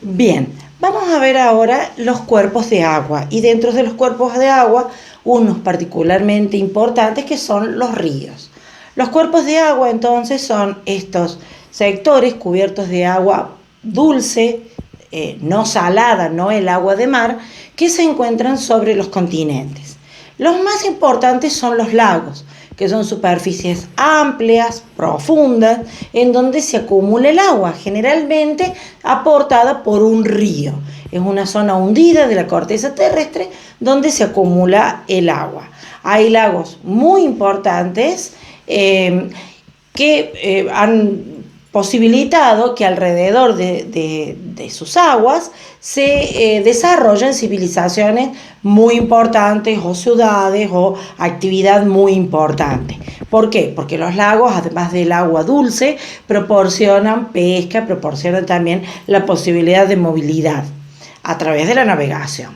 Bien, vamos a ver ahora los cuerpos de agua y dentro de los cuerpos de agua unos particularmente importantes que son los ríos. Los cuerpos de agua entonces son estos sectores cubiertos de agua dulce, no salada, no el agua de mar, que se encuentran sobre los continentes. Los más importantes son los lagos, que son superficies amplias, profundas, en donde se acumula el agua, generalmente aportada por un río. Es una zona hundida de la corteza terrestre donde se acumula el agua. Hay lagos muy importantes que han posibilitado que alrededor de sus aguas se desarrollen civilizaciones muy importantes o ciudades o actividad muy importante. ¿Por qué? Porque los lagos, además del agua dulce, proporcionan pesca, proporcionan también la posibilidad de movilidad a través de la navegación.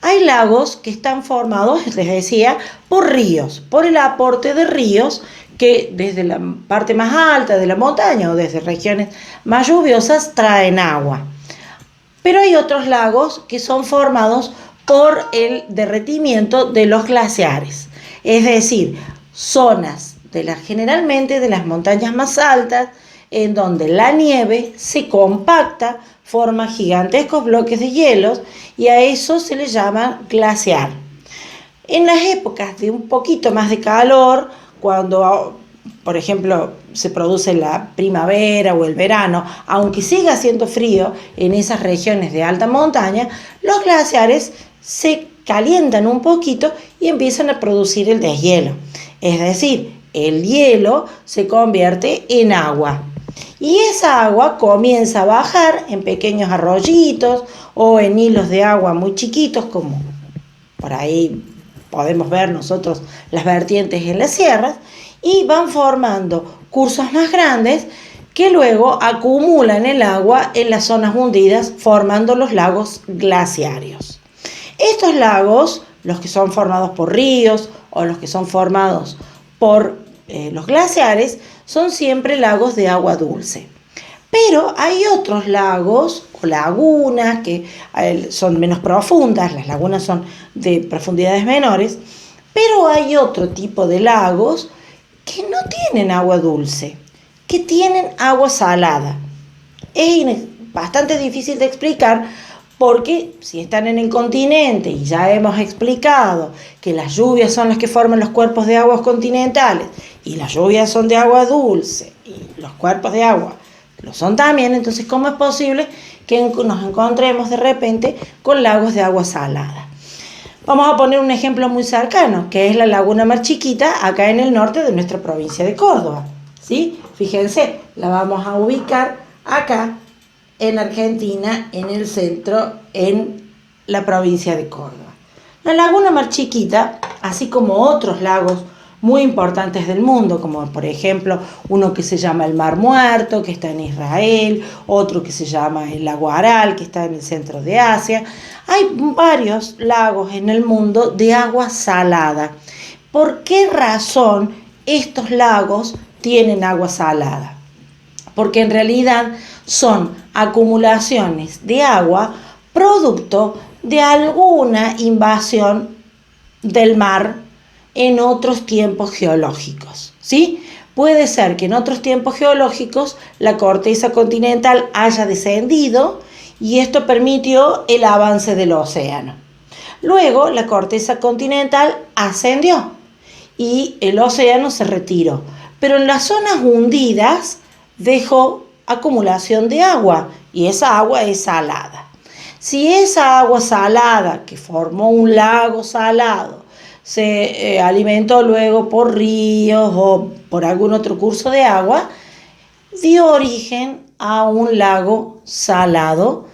Hay lagos que están formados, les decía, por ríos, por el aporte de ríos que desde la parte más alta de la montaña o desde regiones más lluviosas traen agua. Pero hay otros lagos que son formados por el derretimiento de los glaciares, es decir, zonas generalmente de las montañas más altas en donde la nieve se compacta, forma gigantescos bloques de hielos y a eso se le llama glaciar. En las épocas de un poquito más de calor, cuando, por ejemplo, se produce la primavera o el verano, aunque siga haciendo frío en esas regiones de alta montaña, los glaciares se calientan un poquito y empiezan a producir el deshielo. Es decir, el hielo se convierte en agua. Y esa agua comienza a bajar en pequeños arroyitos o en hilos de agua muy chiquitos, como por ahí podemos ver nosotros las vertientes en las sierras, y van formando cursos más grandes que luego acumulan el agua en las zonas hundidas, formando los lagos glaciarios. Estos lagos, los que son formados por ríos o los que son formados por los glaciares, son siempre lagos de agua dulce. Pero hay otros lagos o lagunas que son menos profundas, las lagunas son de profundidades menores, pero hay otro tipo de lagos que no tienen agua dulce, que tienen agua salada. Es bastante difícil de explicar porque si están en el continente y ya hemos explicado que las lluvias son las que forman los cuerpos de aguas continentales y las lluvias son de agua dulce y los cuerpos de agua lo son también, entonces ¿cómo es posible que nos encontremos de repente con lagos de agua salada? Vamos a poner un ejemplo muy cercano, que es la Laguna Mar Chiquita, acá en el norte de nuestra provincia de Córdoba, ¿sí? Fíjense, la vamos a ubicar acá en Argentina, en el centro, en la provincia de Córdoba. La Laguna Mar Chiquita, así como otros lagos muy importantes del mundo, como por ejemplo uno que se llama el Mar Muerto, que está en Israel, otro que se llama el lago Aral, que está en el centro de Asia. Hay varios lagos en el mundo de agua salada. ¿Por qué razón estos lagos tienen agua salada? Porque en realidad son acumulaciones de agua producto de alguna invasión del mar en otros tiempos geológicos, ¿sí? Puede ser que en otros tiempos geológicos la corteza continental haya descendido y esto permitió el avance del océano. Luego la corteza continental ascendió y el océano se retiró, pero en las zonas hundidas dejó acumulación de agua y esa agua es salada. Si esa agua salada que formó un lago salado se alimentó luego por ríos o por algún otro curso de agua, dio origen a un lago salado,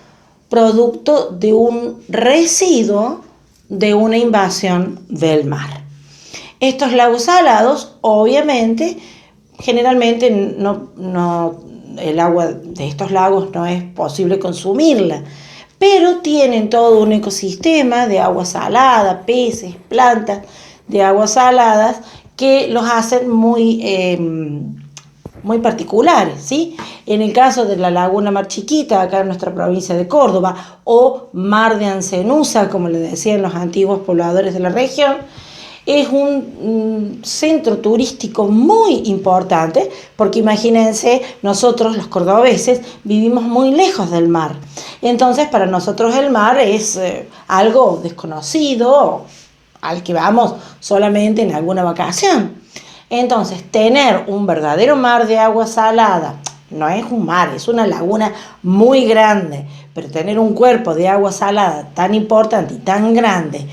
producto de un residuo de una invasión del mar. Estos lagos salados, obviamente, generalmente el agua de estos lagos no es posible consumirla, pero tienen todo un ecosistema de agua salada, peces, plantas de aguas saladas que los hacen muy muy particulares, ¿sí? En el caso de la Laguna Mar Chiquita, acá en nuestra provincia de Córdoba, o Mar de Ancenusa, como le decían los antiguos pobladores de la región, es un centro turístico muy importante, porque imagínense, nosotros los cordobeses vivimos muy lejos del mar. Entonces, para nosotros el mar es algo desconocido, al que vamos solamente en alguna vacación. Entonces, tener un verdadero mar de agua salada, no es un mar, es una laguna muy grande, pero tener un cuerpo de agua salada tan importante y tan grande,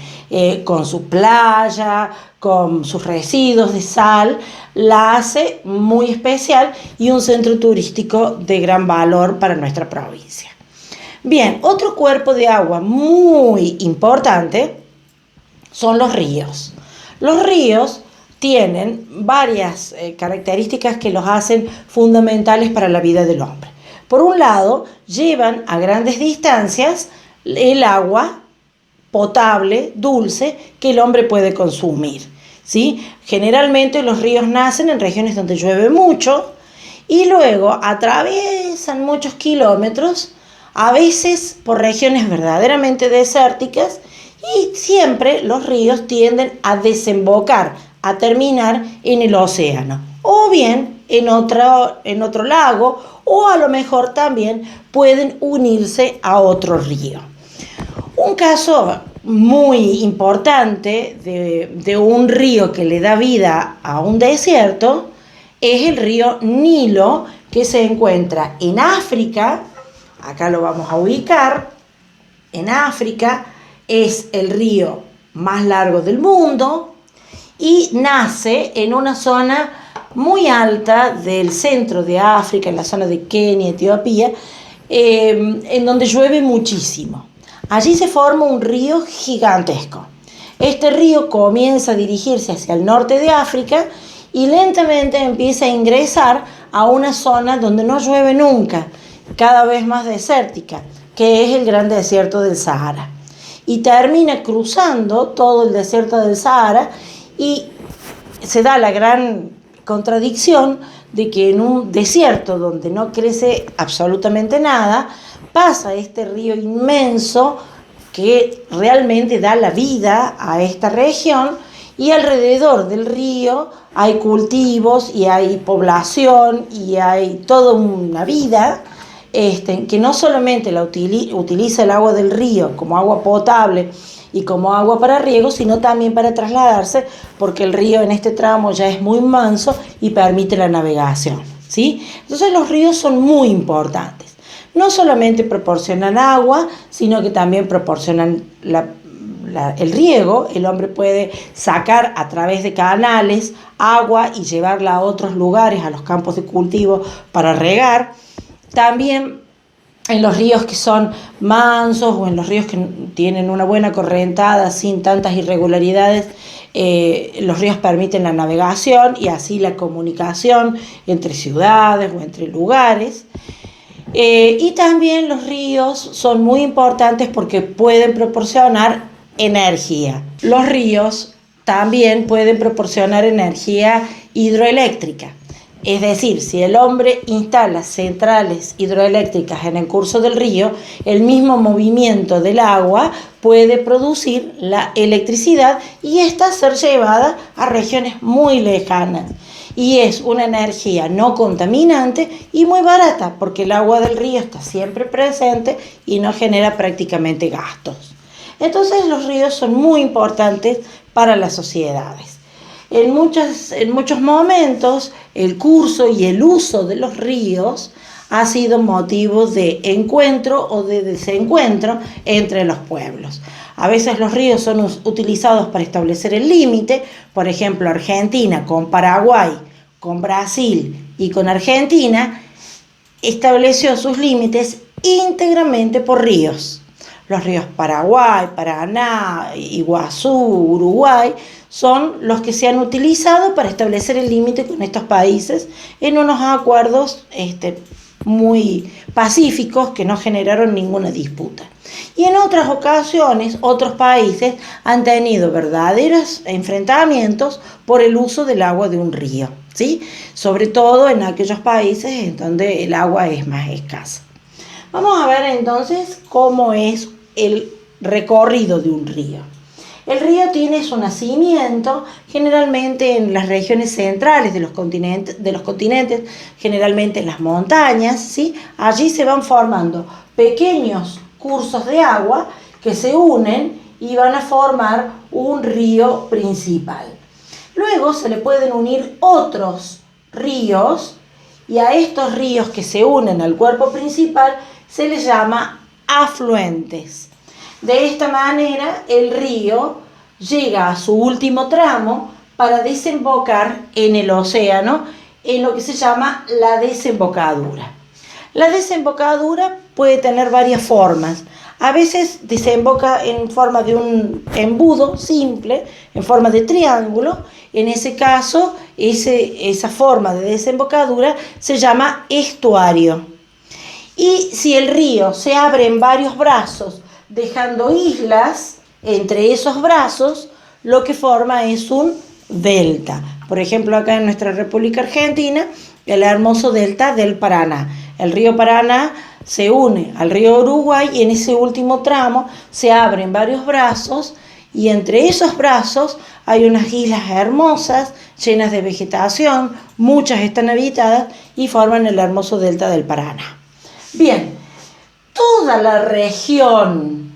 con su playa, con sus residuos de sal, la hace muy especial y un centro turístico de gran valor para nuestra provincia. Bien, otro cuerpo de agua muy importante son los ríos. Los ríos tienen varias características que los hacen fundamentales para la vida del hombre. Por un lado, llevan a grandes distancias el agua potable, dulce, que el hombre puede consumir, ¿sí? Generalmente los ríos nacen en regiones donde llueve mucho y luego atraviesan muchos kilómetros, a veces por regiones verdaderamente desérticas, y siempre los ríos tienden a desembocar, a terminar en el océano, o bien en otro lago, o a lo mejor también pueden unirse a otro río. Un caso muy importante de un río que le da vida a un desierto es el río Nilo, que se encuentra en África. Acá lo vamos a ubicar. En África es el río más largo del mundo y nace en una zona muy alta del centro de África, en la zona de Kenia, Etiopía, en donde llueve muchísimo. Allí se forma un río gigantesco. Este río comienza a dirigirse hacia el norte de África y lentamente empieza a ingresar a una zona donde no llueve nunca, cada vez más desértica, que es el gran desierto del Sahara. Y termina cruzando todo el desierto del Sahara y se da la gran contradicción de que en un desierto donde no crece absolutamente nada, pasa este río inmenso que realmente da la vida a esta región, y alrededor del río hay cultivos y hay población y hay toda una vida que no solamente utiliza el agua del río como agua potable y como agua para riego, sino también para trasladarse, porque el río en este tramo ya es muy manso y permite la navegación, ¿sí? Entonces los ríos son muy importantes. No solamente proporcionan agua, sino que también proporcionan el riego. El hombre puede sacar a través de canales agua y llevarla a otros lugares, a los campos de cultivo para regar. También en los ríos que son mansos o en los ríos que tienen una buena correntada sin tantas irregularidades, los ríos permiten la navegación y así la comunicación entre ciudades o entre lugares. Y también los ríos son muy importantes porque pueden proporcionar energía. Los ríos también pueden proporcionar energía hidroeléctrica. Es decir, si el hombre instala centrales hidroeléctricas en el curso del río, el mismo movimiento del agua puede producir la electricidad y esta ser llevada a regiones muy lejanas. Y es una energía no contaminante y muy barata, porque el agua del río está siempre presente y no genera prácticamente gastos. Entonces los ríos son muy importantes para las sociedades. En muchos momentos el curso y el uso de los ríos ha sido motivo de encuentro o de desencuentro entre los pueblos. A veces los ríos son utilizados para establecer el límite. Por ejemplo, Argentina con Paraguay, con Brasil y con Argentina estableció sus límites íntegramente por ríos. Los ríos Paraguay, Paraná, Iguazú, Uruguay son los que se han utilizado para establecer el límite con estos países en unos acuerdos muy pacíficos que no generaron ninguna disputa. Y en otras ocasiones, otros países han tenido verdaderos enfrentamientos por el uso del agua de un río. ¿sí? Sobre todo en aquellos países en donde el agua es más escasa. Vamos a ver entonces cómo es el recorrido de un río. El río tiene su nacimiento generalmente en las regiones centrales de los continentes, generalmente en las montañas, ¿sí? Allí se van formando pequeños cursos de agua que se unen y van a formar un río principal. Luego se le pueden unir otros ríos y a estos ríos que se unen al cuerpo principal se les llama afluentes. De esta manera el río llega a su último tramo para desembocar en el océano en lo que se llama la desembocadura. La desembocadura puede tener varias formas. A veces desemboca en forma de un embudo simple, en forma de triángulo. En ese caso, esa forma de desembocadura se llama estuario. Y si el río se abre en varios brazos, dejando islas entre esos brazos, lo que forma es un delta. Por ejemplo, acá en nuestra República Argentina, el hermoso delta del Paraná. El río Paraná se une al río Uruguay y en ese último tramo se abren varios brazos y entre esos brazos hay unas islas hermosas, llenas de vegetación, muchas están habitadas y forman el hermoso delta del Paraná. Bien, toda la región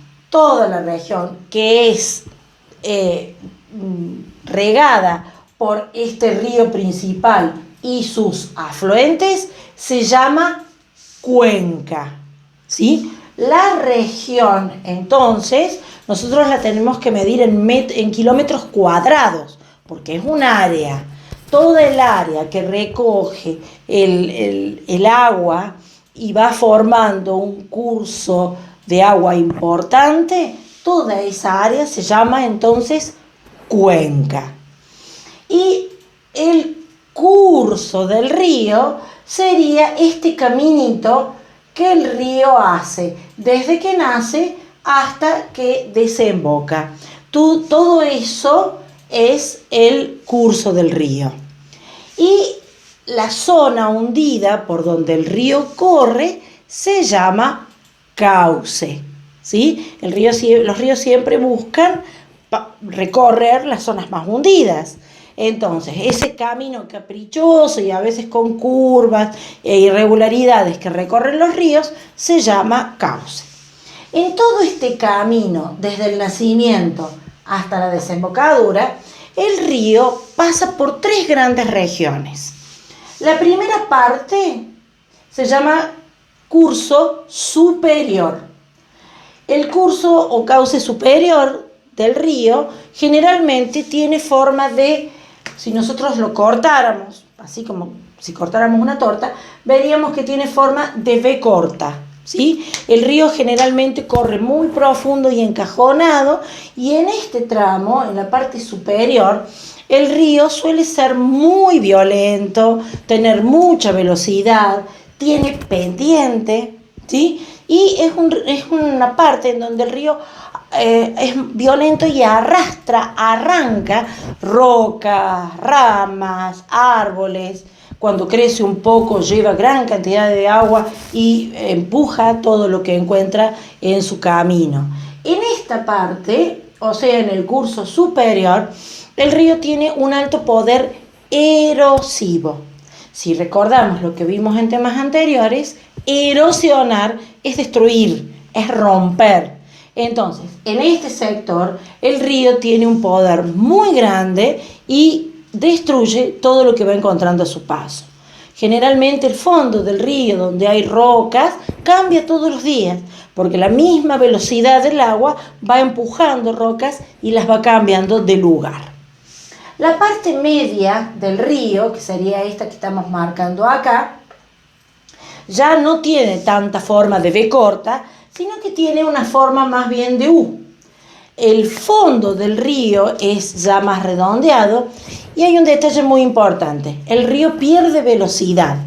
que es regada por este río principal y sus afluentes se llama cuenca, ¿sí? La región, entonces, nosotros la tenemos que medir en kilómetros cuadrados, porque es un área. Toda el área que recoge el agua y va formando un curso de agua importante, toda esa área se llama entonces cuenca. Y el curso del río sería este caminito que el río hace desde que nace hasta que desemboca. Todo eso es el curso del río. Y la zona hundida por donde el río corre se llama cauce, ¿sí? Los ríos siempre buscan recorrer las zonas más hundidas. Entonces, ese camino caprichoso y a veces con curvas e irregularidades que recorren los ríos se llama cauce. En todo este camino, desde el nacimiento hasta la desembocadura, el río pasa por 3 grandes regiones. La primera parte se llama curso superior. El curso o cauce superior del río generalmente tiene forma de, si nosotros lo cortáramos, así como si cortáramos una torta, veríamos que tiene forma de V corta, ¿sí? El río generalmente corre muy profundo y encajonado, y en este tramo, en la parte superior, el río suele ser muy violento, tener mucha velocidad, tiene pendiente, ¿sí? Y es una parte en donde el río es violento y arranca rocas, ramas, árboles. Cuando crece un poco lleva gran cantidad de agua y empuja todo lo que encuentra en su camino. En esta parte, o sea, en el curso superior, el río tiene un alto poder erosivo. Si recordamos lo que vimos en temas anteriores, erosionar es destruir, es romper. Entonces, en este sector, el río tiene un poder muy grande y destruye todo lo que va encontrando a su paso. Generalmente el fondo del río, donde hay rocas, cambia todos los días, porque la misma velocidad del agua va empujando rocas y las va cambiando de lugar. La parte media del río, que sería esta que estamos marcando acá, ya no tiene tanta forma de V corta, sino que tiene una forma más bien de U. El fondo del río es ya más redondeado y hay un detalle muy importante. El río pierde velocidad,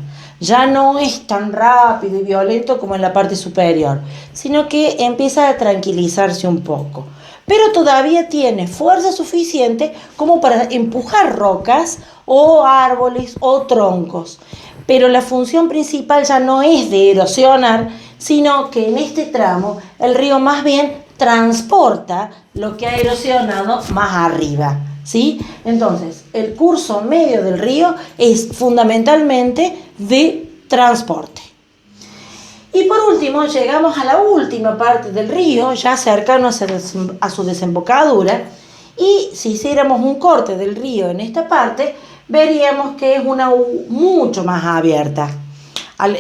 ya no es tan rápido y violento como en la parte superior, sino que empieza a tranquilizarse un poco. pero todavía tiene fuerza suficiente como para empujar rocas o árboles o troncos. Pero la función principal ya no es de erosionar, sino que en este tramo el río más bien transporta lo que ha erosionado más arriba, ¿sí? Entonces, el curso medio del río es fundamentalmente de transporte. Y por último, llegamos a la última parte del río, ya cercano a su desembocadura, y si hiciéramos un corte del río en esta parte, veríamos que es una U mucho más abierta.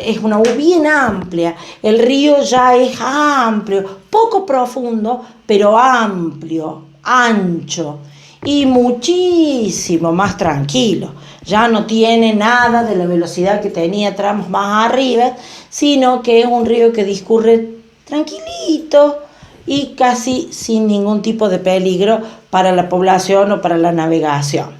Es una U bien amplia. El río ya es amplio, poco profundo, pero amplio, ancho y muchísimo más tranquilo. Ya no tiene nada de la velocidad que tenía tramos más arriba, sino que es un río que discurre tranquilito y casi sin ningún tipo de peligro para la población o para la navegación.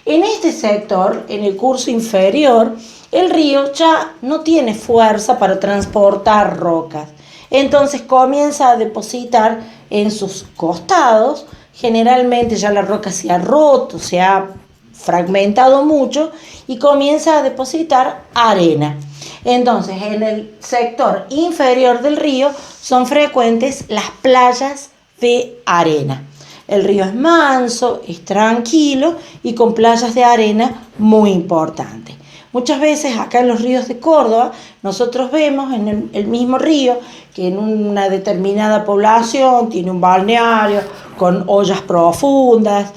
En este sector, en el curso inferior, el río ya no tiene fuerza para transportar rocas. Entonces comienza a depositar en sus costados. Generalmente ya la roca se ha roto, se ha fragmentado mucho y comienza a depositar arena. Entonces, en el sector inferior del río son frecuentes las playas de arena. El río es manso, es tranquilo y con playas de arena muy importantes. Muchas veces acá en los ríos de Córdoba nosotros vemos en el mismo río que en una determinada población tiene un balneario con ollas profundas,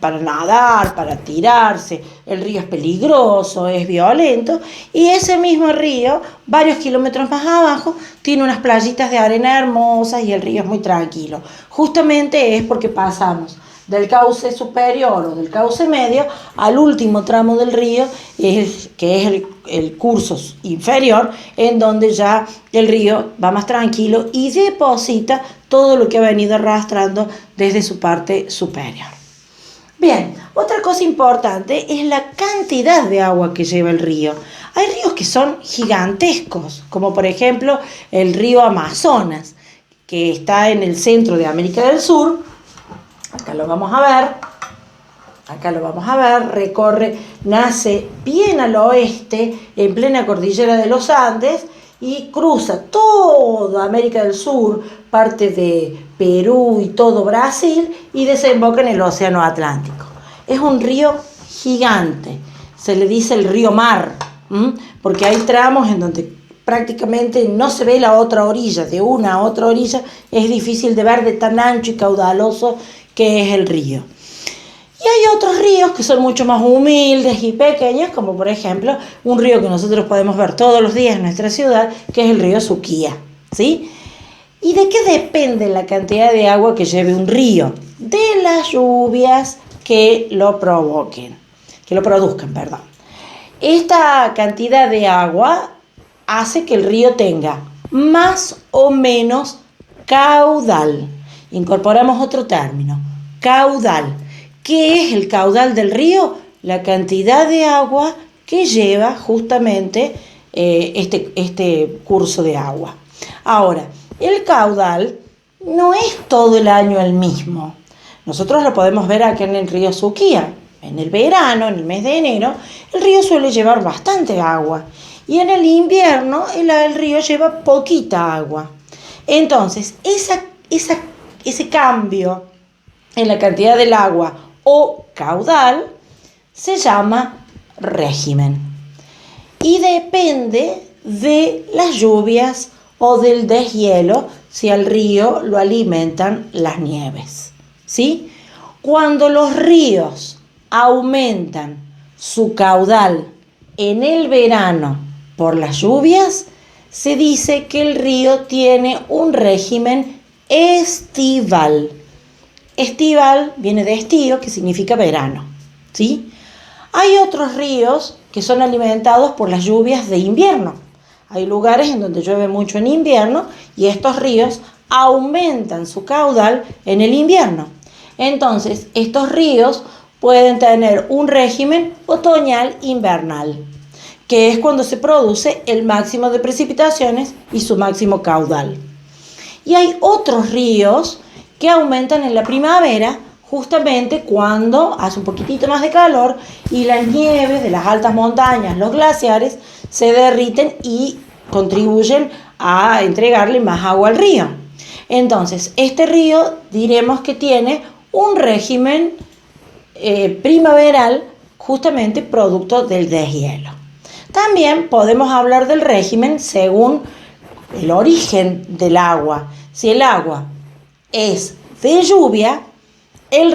para nadar, para tirarse. El río es peligroso, es violento, y ese mismo río, varios kilómetros más abajo, tiene unas playitas de arena hermosas y el río es muy tranquilo. Justamente es porque pasamos del cauce superior o del cauce medio al último tramo del río, que es el curso inferior, en donde ya el río va más tranquilo y deposita todo lo que ha venido arrastrando desde su parte superior. Bien, otra cosa importante es la cantidad de agua que lleva el río. Hay ríos que son gigantescos, como por ejemplo el río Amazonas, que está en el centro de América del Sur. Acá lo vamos a ver, nace bien al oeste, en plena cordillera de los Andes, y cruza toda América del Sur, parte de Perú y todo Brasil, y desemboca en el Océano Atlántico. Es un río gigante, se le dice el río mar, porque hay tramos en donde prácticamente no se ve la otra orilla, de una a otra orilla es difícil de ver de tan ancho y caudaloso que es el río. Y hay otros ríos que son mucho más humildes y pequeños, como por ejemplo un río que nosotros podemos ver todos los días en nuestra ciudad, que es el río Suquía, ¿sí? ¿Y de qué depende la cantidad de agua que lleve un río? De las lluvias que lo produzcan, perdón. Esta cantidad de agua hace que el río tenga más o menos caudal. Incorporamos otro término, caudal. ¿Qué es el caudal del río? La cantidad de agua que lleva justamente este curso de agua. Ahora, el caudal no es todo el año el mismo. Nosotros lo podemos ver aquí en el río Suquía. En el verano, en el mes de enero, el río suele llevar bastante agua. Y en el invierno, el río lleva poquita agua. Entonces, ese cambio en la cantidad del agua o caudal se llama régimen y depende de las lluvias o del deshielo si al río lo alimentan las nieves, ¿sí? Cuando los ríos aumentan su caudal en el verano por las lluvias, se dice que el río tiene un régimen estival. Estival viene de estío, que significa verano, ¿sí? Hay otros ríos que son alimentados por las lluvias de invierno. Hay lugares en donde llueve mucho en invierno y estos ríos aumentan su caudal en el invierno. Entonces, estos ríos pueden tener un régimen otoñal-invernal, que es cuando se produce el máximo de precipitaciones y su máximo caudal. Y hay otros ríos que aumentan en la primavera, justamente cuando hace un poquitito más de calor y las nieves de las altas montañas, los glaciares, se derriten y contribuyen a entregarle más agua al río. Entonces, este río diremos que tiene un régimen primaveral, justamente producto del deshielo. También podemos hablar del régimen según el origen del agua. Si el agua es de lluvia, el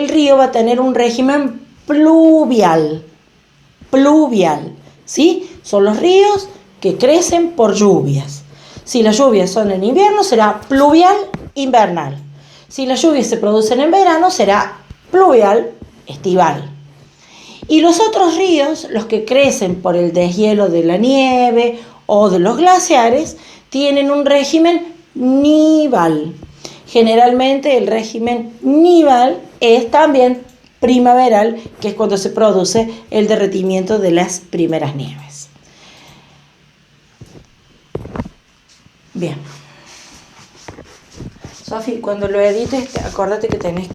río va a tener un régimen pluvial. Pluvial, ¿sí? Son los ríos que crecen por lluvias. Si las lluvias son en invierno, será pluvial invernal. Si las lluvias se producen en verano, será pluvial estival. Y los otros ríos, los que crecen por el deshielo de la nieve o de los glaciares, tienen un régimen nival. Generalmente el régimen nival es también primaveral, que es cuando se produce el derretimiento de las primeras nieves. Bien. Sofi, cuando lo edites, acordate que tenés